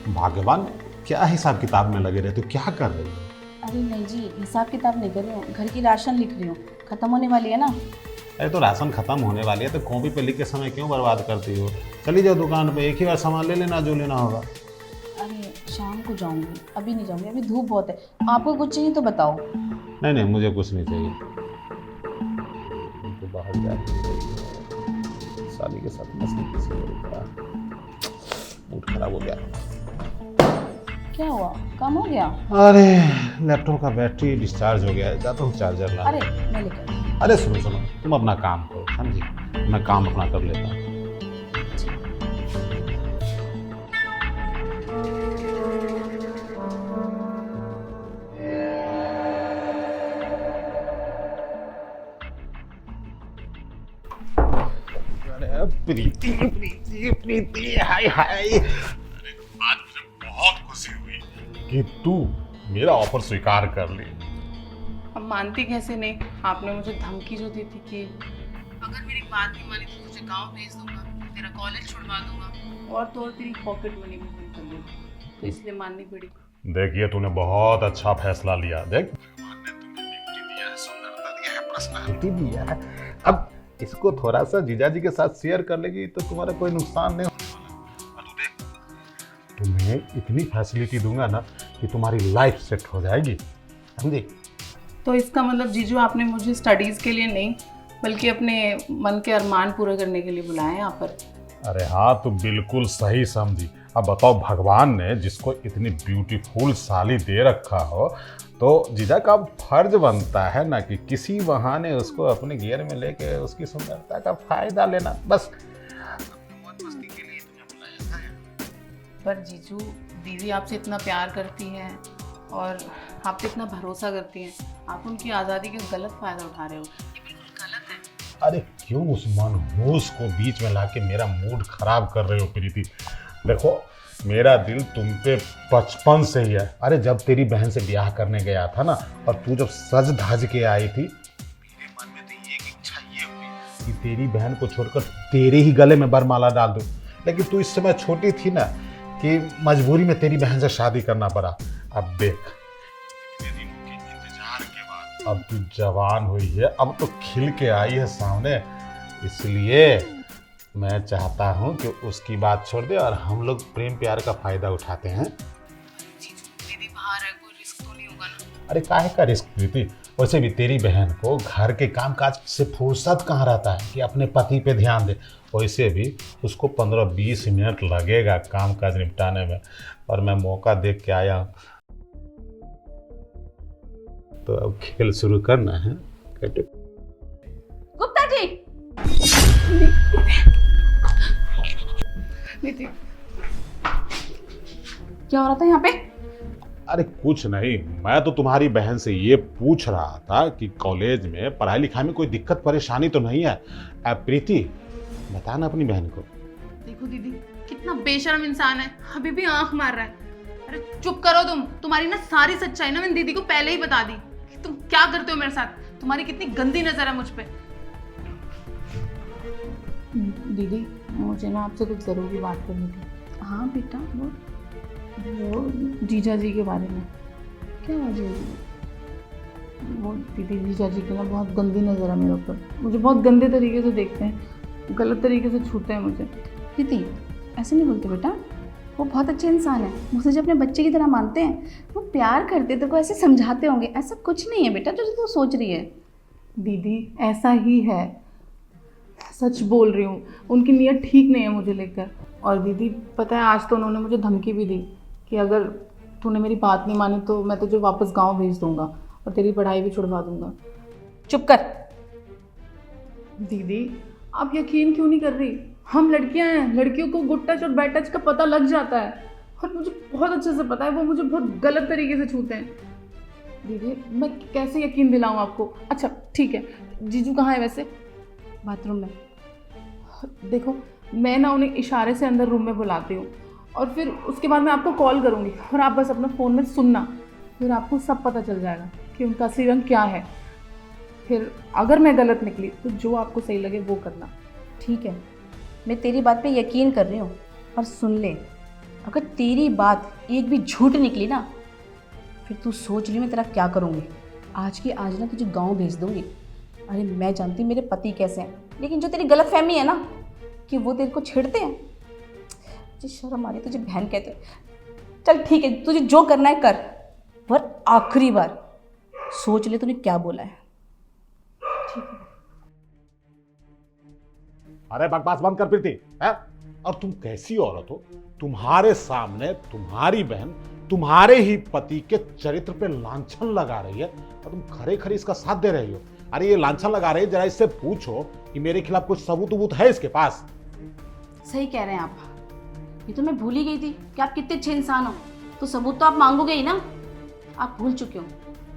भाग्यवान, क्या हिसाब किताब में लगे रहते हो, क्या कर रही हो? अरे नहीं जी, हिसाब किताब नहीं कर रही हूँ, घर की राशन लिख रही हूँ, खत्म होने वाली है ना। अरे तो राशन खत्म होने वाली है तो कॉपी पे लिख के समय क्यों बर्बाद करती हो? चली जाओ दुकान पे, एक ही बार सामान ले लेना जो लेना होगा। अरे शाम को जाऊंगी, अभी नहीं जाऊंगी, अभी धूप बहुत है। आपको कुछ चाहिए तो बताओ। नहीं नहीं, मुझे कुछ नहीं चाहिए। तो बाहर जा रही है साली के साथ मस्ती किसी और का। मूड खराब हो गया। क्या हुआ, काम हो गया? अरे लैपटॉप का बैटरी डिस्चार्ज हो गया है, जाता हूँ चार्जर ला। अरे मैं लेकर अरे सुनो सुनो, तुम अपना काम करो, समझी? मैं काम अपना कर लेता हूँ। अरे प्रीति प्रीति प्रीति, हाय हाय। अरे आज मुझे बहुत खुशी हुई कि तू मेरा ऑफर स्वीकार कर ली। अब मानती कैसे नहीं? आपने मुझे धमकी जो दी थी कि अगर मेरी बात नहीं मानी तो तुझे गांव भेज दूंगा, तेरा कॉलेज छुड़वा दूंगा और तो और तेरी पॉकेट मनी भी बंद कर दूंगा, तो इसलिए माननी पड़ी। देखिए तूने बहुत अच्छा फैसला लिया। देख, भगवान ने तुम्हें ब्यूटी दिया है, सुंदरता दिया है, पर्सनालिटी दिया है। अब इसको थोड़ा सा जीजा जी के साथ शेयर कर लेगी तो तुम्हारा कोई नुकसान नहीं होने वाला। देख, तुम्हें इतनी फैसिलिटी दूंगा ना कि तुम्हारी लाइफ सेट हो जाएगी, समझी? तो इसका मतलब जीजू आपने मुझे स्टडीज़ के लिए नहीं बल्कि अपने मन के अरमान पूरे करने के लिए बुलाया है यहाँ पर। अरे हाँ, तो बिल्कुल सही समझी। अब बताओ, भगवान ने जिसको इतनी ब्यूटीफुल साली दे रखा हो तो जीजा का फर्ज बनता है ना कि किसी बहाने उसको अपने गियर में लेके उसकी सुंदरता का फायदा लेना। बस मौज मस्ती के लिए तुम्हें बुलाया था। पर जीजू, दीदी आपसे इतना प्यार करती हैं और आप पे इतना भरोसा करती हैं, आप उनकी आज़ादी का गलत फ़ायदा उठा रहे हो, ये बिल्कुल गलत है। अरे क्यों उस मनहूस को बीच में लाके मेरा मूड खराब कर रहे हो प्रीति? देखो, मेरा दिल तुम पे बचपन से ही है। अरे जब तेरी बहन से ब्याह करने गया था ना, और तू जब सज धज के आई थी, मेरे मन में तो एक इच्छा ये हुई कि तेरी बहन को छोड़कर तेरे ही गले में वरमाला डाल दूं। लेकिन तू इस समय छोटी थी ना कि मजबूरी में तेरी बहन से शादी करना पड़ा। अब देख, इतने दिनों के इंतजार के बाद अब तू जवान हुई है, अब तो खिल के आई है सामने। इसलिए मैं चाहता हूँ कि उसकी बात छोड़ दे और हम लोग प्रेम प्यार का फायदा उठाते हैं। दीदी बाहर है, कोई रिस्क तो नहीं होगा ना? अरे काहे का रिस्क प्रीति? वैसे भी तेरी बहन को घर के कामकाज से फुर्सत कहाँ रहता है कि अपने पति पे ध्यान दे। वैसे भी उसको 15-20 मिनट लगेगा कामकाज निपटाने में, और मैं मौका देख के आया हूँ। तो अब खेल शुरू करना है। गुप्ता जी। दीदी, क्या हो रहा था यहाँ पे? अरे कुछ नहीं, मैं तो तुम्हारी बहन से ये पूछ रहा था कि कॉलेज में पढ़ाई लिखाई में कोई दिक्कत परेशानी तो नहीं है। प्रीति, बता ना अपनी बहन को। देखो दीदी, कितना बेशर्म इंसान है, अभी भी आंख मार रहा है। अरे चुप करो तुम, तुम्हारी ना सारी सच्चाई ना मैंने दीदी को पहले ही बता दी कि तुम क्या करते हो मेरे साथ, तुम्हारी कितनी गंदी नजर है मुझ पे। दीदी, मुझे ना आपसे कुछ ज़रूरी बात करनी थी। हाँ बेटा, वो जीजा जी के बारे में। क्या हो जी? वो दीदी, जीजा जी की ना बहुत गंदी नज़र है मेरे ऊपर, मुझे बहुत गंदे तरीके से देखते हैं, गलत तरीके से छूते हैं मुझे। दीदी ऐसे नहीं बोलते बेटा, वो बहुत अच्छे इंसान है, मुझसे जो अपने बच्चे की तरह मानते हैं, वो प्यार करते तो को ऐसे समझाते होंगे। ऐसा कुछ नहीं है बेटा जो तू सोच रही है। दीदी ऐसा ही है, सच बोल रही हूँ, उनकी नीयत ठीक नहीं है मुझे लेकर। और दीदी पता है, आज तो उन्होंने मुझे धमकी भी दी कि अगर तूने मेरी बात नहीं मानी तो मैं तुझे वापस गांव भेज दूंगा और तेरी पढ़ाई भी छुड़वा दूंगा। चुप कर। दीदी आप यकीन क्यों नहीं कर रही? हम लड़कियां हैं, लड़कियों को गुड टच और बैड टच का पता लग जाता है, और मुझे बहुत अच्छे से पता है वो मुझे बहुत गलत तरीके से छूते हैं। दीदी मैं कैसे यकीन दिलाऊं आपको? अच्छा ठीक है, जीजू कहाँ है वैसे? बाथरूम में। देखो, मैं ना उन्हें इशारे से अंदर रूम में बुलाती हूँ और फिर उसके बाद मैं आपको कॉल करूँगी और आप बस अपना फ़ोन में सुनना, फिर आपको सब पता चल जाएगा कि उनका असली रंग क्या है। फिर अगर मैं गलत निकली तो जो आपको सही लगे वो करना। ठीक है, मैं तेरी बात पे यकीन कर रही हूँ, पर सुन ले, अगर तेरी बात एक भी झूठ निकली ना, फिर तू सोच ली मैं तेरा क्या करूँगी। आज की आज ना तुझे गांव भेज दूँगी। अरे मैं जानती हूँ मेरे पति कैसे हैं, लेकिन जो तेरी गलत फहमी है ना कि वो तेरे को छेड़ते हैं, तुझे शर्म आ रही, तुझे बहन कहते हैं। चल ठीक है, तुझे जो करना है कर, पर आखिरी बार सोच ले तूने क्या बोला है। अरे बकवास बंद कर प्रीति, है? और तुम कैसी औरत हो, तुम्हारे सामने तुम्हारी बहन तुम्हारे ही पति के चरित्र पे लांछन लगा रही है और तुम खरे खरे इसका साथ दे रही हो। अरे ये लांछन लगा रही है, जरा इससे पूछो कि मेरे खिलाफ कुछ सबूत है इसके पास। सही कह रहे हैं आप, ये तो मैं भूल ही गई थी कि आप कितने अच्छे इंसान हो। तो सबूत तो आप मांगोगे ही ना, आप भूल चुके हो।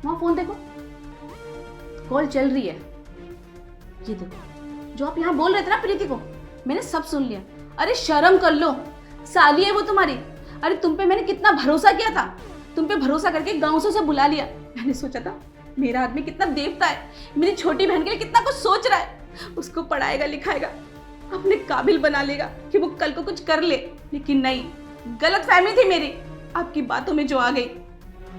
वहाँ फोन देखो, कॉल चल रही है। ये देखो, जो आप यहाँ बोल रहे थे ना प्रीति को, मैंने सब सुन लिया। अरे शर्म कर लो, साली है वो तुम्हारी। अरे तुम पे मैंने कितना भरोसा किया था, तुम पे भरोसा करके गाँव से उसे बुला लिया। मैंने सोचा था मेरा आदमी कितना देवता है, मेरी छोटी बहन के लिए कितना कुछ सोच रहा है, उसको पढ़ाएगा लिखाएगा, अपने काबिल बना लेगा कि वो कल को कुछ कर ले। लेकिन नहीं, गलत फहमी थी मेरी आपकी बातों में जो आ गई।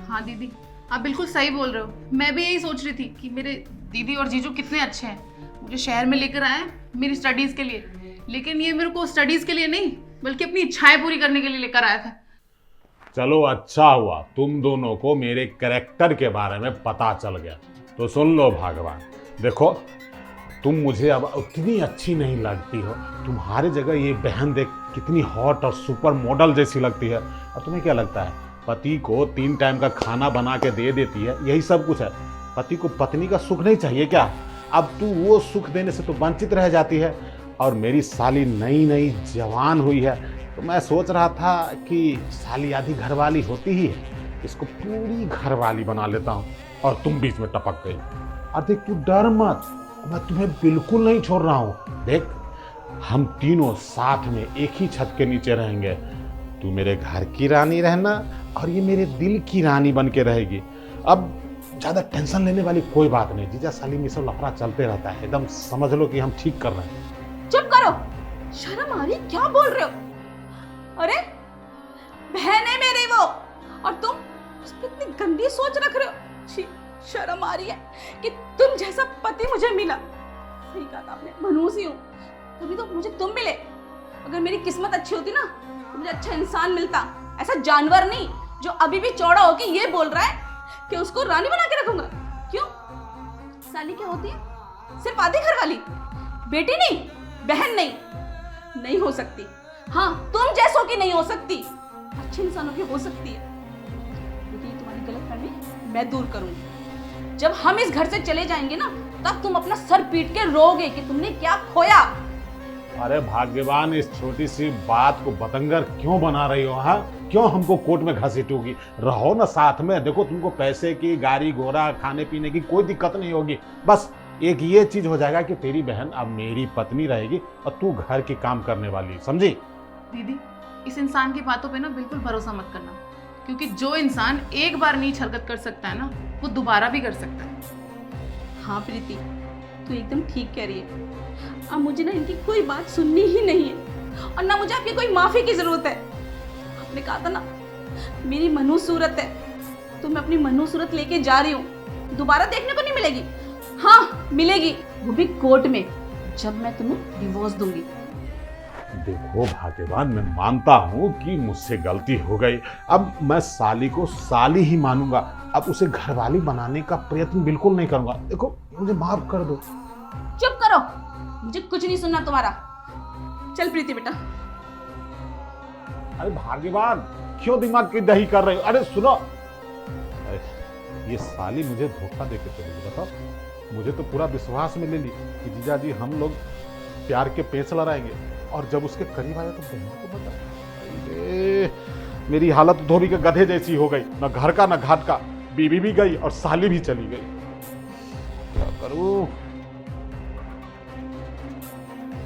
हाँ दीदी, आप बिल्कुल सही बोल रहे हो। मैं भी यही सोच रही थी कि मेरे दीदी और जीजू कितने अच्छे हैं, मुझे शहर में लेकर आए मेरी स्टडीज़ के लिए, लेकिन ये मेरे को स्टडीज़ के लिए नहीं बल्कि अपनी इच्छाएं पूरी करने के लिए लेकर आया था। चलो अच्छा हुआ तुम दोनों को मेरे कैरेक्टर के बारे में पता चल गया। तो सुन लो भगवान, देखो तुम मुझे अब उतनी अच्छी नहीं लगती हो। तुम्हारी जगह ये बहन देख कितनी हॉट और सुपर मॉडल जैसी लगती है। और तुम्हें क्या लगता है पति को 3 टाइम का खाना बना के दे देती है, यही सब कुछ है? पति को पत्नी का सुख नहीं चाहिए क्या? अब तू वो सुख देने से तो वंचित रह जाती है। और मेरी साली नई नई जवान हुई है, तो मैं सोच रहा था कि साली आधी घरवाली होती ही है, इसको पूरी घरवाली बना लेता हूँ। और तुम बीच में टपक गई। और देख तू डर मत, मैं तुम्हें बिल्कुल नहीं छोड़ रहा हूँ। देख हम तीनों साथ में एक ही छत के नीचे रहेंगे। तू मेरे घर की रानी रहना और ये मेरे दिल की रानी बन के रहेगी। अब ज़्यादा टेंशन लेने वाली कोई बात नहीं। जीजा साली में सब लफड़ा चलते रहता है, एकदम समझ लो कि हम ठीक कर रहे हैं। चुप करो, शर्म आ रही, क्या बोल रहे हो? अरे बहन है मेरी वो, और तुम उस पर इतनी गंदी सोच रख रहे हो। छी, शर्म आ रही है कि तुम जैसा पति मुझे मिला। सही कहा था आपने, मनहूस ही हूँ, तभी तो मुझे तुम मिले। अगर मेरी किस्मत अच्छी होती ना तो मुझे अच्छा इंसान मिलता, ऐसा जानवर नहीं जो अभी भी चौड़ा होके ये बोल रहा है कि उसको रानी बना के रखूंगा। क्यों? साली क्या होती है? सिर्फ आधी घर वाली, बेटी नहीं, बहन नहीं। नहीं हो सकती। हाँ, तुम जैसों की नहीं हो सकती, अच्छे इंसानों की हो सकती है। लेकिन ये तुम्हारी गलतफहमी मैं दूर करूंगी। जब हम इस घर से चले जाएंगे ना, तब तुम अपना सर पीट के रोगे कि तुमने क्या खोया। अरे भाग्यवान, इस छोटी सी बात को बतंगर क्यों बना रही हो? हाँ, क्यों हमको कोर्ट में घसीटोगी? रहो ना साथ में। देखो तुमको पैसे की, गाड़ी घोड़ा, खाने पीने की कोई दिक्कत नहीं होगी। बस एक ये चीज हो जाएगा कि तेरी बहन अब मेरी पत्नी रहेगी और तू घर के काम करने वाली, समझी? दीदी, इस इंसान की बातों पे ना बिल्कुल भरोसा मत करना, क्योंकि जो इंसान एक बार नीच हरकत कर सकता है ना, वो दोबारा भी कर सकता है। हाँ प्रीति, तू एकदम ठीक कह रही है। अब मुझे ना इनकी कोई बात सुननी ही नहीं है, और ना मुझे आपकी कोई माफी की जरूरत है। आपने कहा था ना मेरी मनु सूरत है, तो मैं अपनी मनु सूरत लेके जा रही हूँ। दोबारा देखने को नहीं मिलेगी। हाँ मिलेगी, वो भी कोर्ट में, जब मैं तुम्हें डिवोर्स दूंगी। देखो भाग्यवान, मैं मानता हूँ कि मुझसे गलती हो गई। अब मैं साली को साली ही मानूंगा। अब उसे घरवाली बनाने का प्रयत्न बिल्कुल नहीं करूंगा। देखो मुझे माफ कर दो। चुप करो, मुझे कुछ नहीं सुनना तुम्हारा। चल प्रीति बेटा। अरे भाग्यवान, क्यों दिमाग की दही कर रहे हो? अरे सुनो, अरे ये साली मुझे धोखा देके चली गई। बताओ, मुझे तो पूरा विश्वास में ले ली कि जीजा जी हम लोग प्यार के पेच लड़ाएंगे, और जब उसके करीब आया तो बहन को बता। अरे मेरी हालत धोबी के गधे जैसी हो गई, ना घर का ना घाट का। बीवी भी गई और साली भी चली गई। क्या करूं?